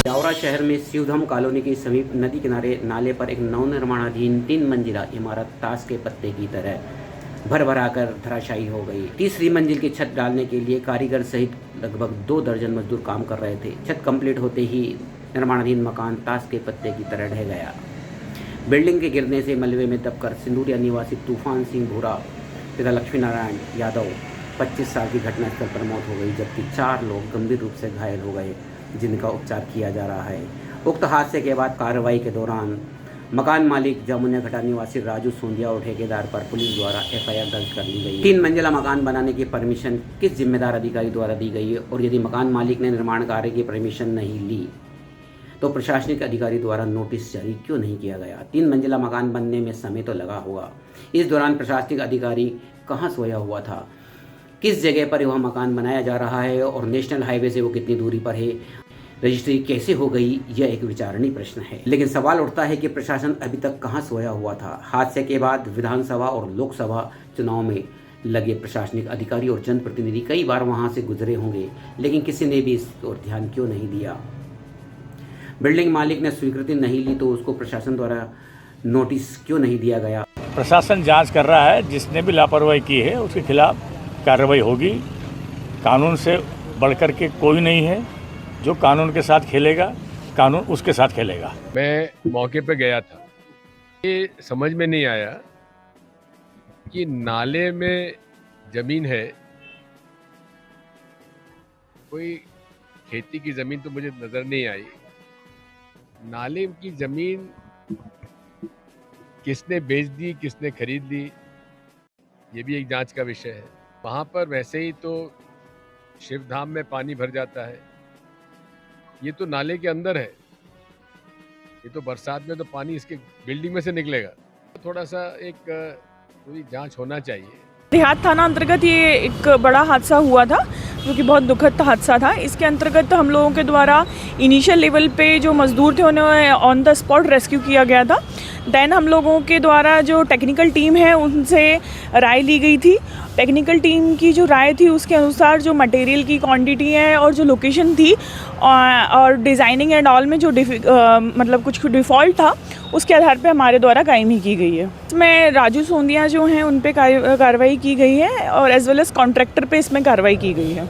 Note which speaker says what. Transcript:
Speaker 1: जावरा शहर में शिवधाम कॉलोनी के समीप नदी किनारे नाले पर एक नवनिर्माणाधीन 3 मंजिला इमारत ताश के पत्ते की तरह भर आकर धराशायी हो गई। तीसरी मंजिल की छत डालने के लिए कारीगर सहित लगभग 2 दर्जन मजदूर काम कर रहे थे। छत कंप्लीट होते ही निर्माणाधीन मकान ताश के पत्ते की तरह ढह गया। बिल्डिंग के गिरने से मलबे में दबकर सिंदूरिया निवासी तूफान सिंह भूरा पिता लक्ष्मी नारायण यादव 25 साल की घटनास्थल पर मौत हो गई, जबकि 4 लोग गंभीर रूप से घायल हो गए, जिनका उपचार किया जा रहा है। उक्त हादसे के बाद कार्रवाई के दौरान मकान मालिक जामुनिया घाटा निवासी राजू सोंदिया और ठेकेदार पर पुलिस द्वारा FIR दर्ज कर ली गई। 3 मंजिला मकान बनाने की परमिशन किस जिम्मेदार अधिकारी द्वारा दी गई है, और यदि मकान मालिक ने निर्माण कार्य की परमिशन नहीं ली तो प्रशासनिक अधिकारी द्वारा नोटिस जारी क्यों नहीं किया गया। 3 मंजिला मकान बनने में समय तो लगा होगा, इस दौरान प्रशासनिक अधिकारी कहाँ सोया हुआ था, किस जगह पर वह मकान बनाया जा रहा है और नेशनल हाईवे से वो कितनी दूरी पर है, रजिस्ट्री कैसे हो गई, यह एक विचारणीय प्रश्न है। लेकिन सवाल उठता है कि प्रशासन अभी तक कहाँ सोया हुआ था। हादसे के बाद विधानसभा और लोकसभा चुनाव में लगे प्रशासनिक अधिकारी और जनप्रतिनिधि कई बार वहां से गुजरे होंगे, लेकिन किसी ने भी इस ओर ध्यान क्यों नहीं दिया। बिल्डिंग मालिक ने स्वीकृति नहीं ली तो उसको प्रशासन द्वारा नोटिस क्यों नहीं दिया गया।
Speaker 2: प्रशासन जांच कर रहा है, जिसने भी लापरवाही की है उसके खिलाफ कार्रवाई होगी। कानून से बढ़कर के कोई नहीं है, जो कानून के साथ खेलेगा कानून उसके साथ खेलेगा।
Speaker 3: मैं मौके पे गया था, ये समझ में नहीं आया कि नाले में ज़मीन है, कोई खेती की ज़मीन तो मुझे नज़र नहीं आई। नाले की ज़मीन किसने बेच दी, किसने खरीद ली, ये भी एक जांच का विषय है। वहाँ पर वैसे ही तो शिवधाम में पानी भर जाता है, ये तो नाले के अंदर है, ये तो बरसात में तो पानी इसके बिल्डिंग में से निकलेगा। थोड़ा सा एक पूरी जांच होना चाहिए।
Speaker 4: देहात थाना अंतर्गत ये एक बड़ा हादसा हुआ था, जो कि बहुत दुखद हादसा था। इसके अंतर्गत हम लोगों के द्वारा इनिशियल लेवल पे जो मजदूर थे उन्हें ऑन द स्पॉट रेस्क्यू किया गया था। देन हम लोगों के द्वारा जो टेक्निकल टीम है उनसे राय ली गई थी। टेक्निकल टीम की जो राय थी उसके अनुसार जो मटेरियल की क्वांटिटी है और जो लोकेशन थी और डिज़ाइनिंग एंड ऑल में जो मतलब कुछ डिफ़ॉल्ट था, उसके आधार पे हमारे द्वारा कायमी की गई है। इसमें राजू सोंदिया जो हैं उन पे कार्रवाई की गई है और एज वेल एज कॉन्ट्रैक्टर पे इसमें कार्रवाई की गई है।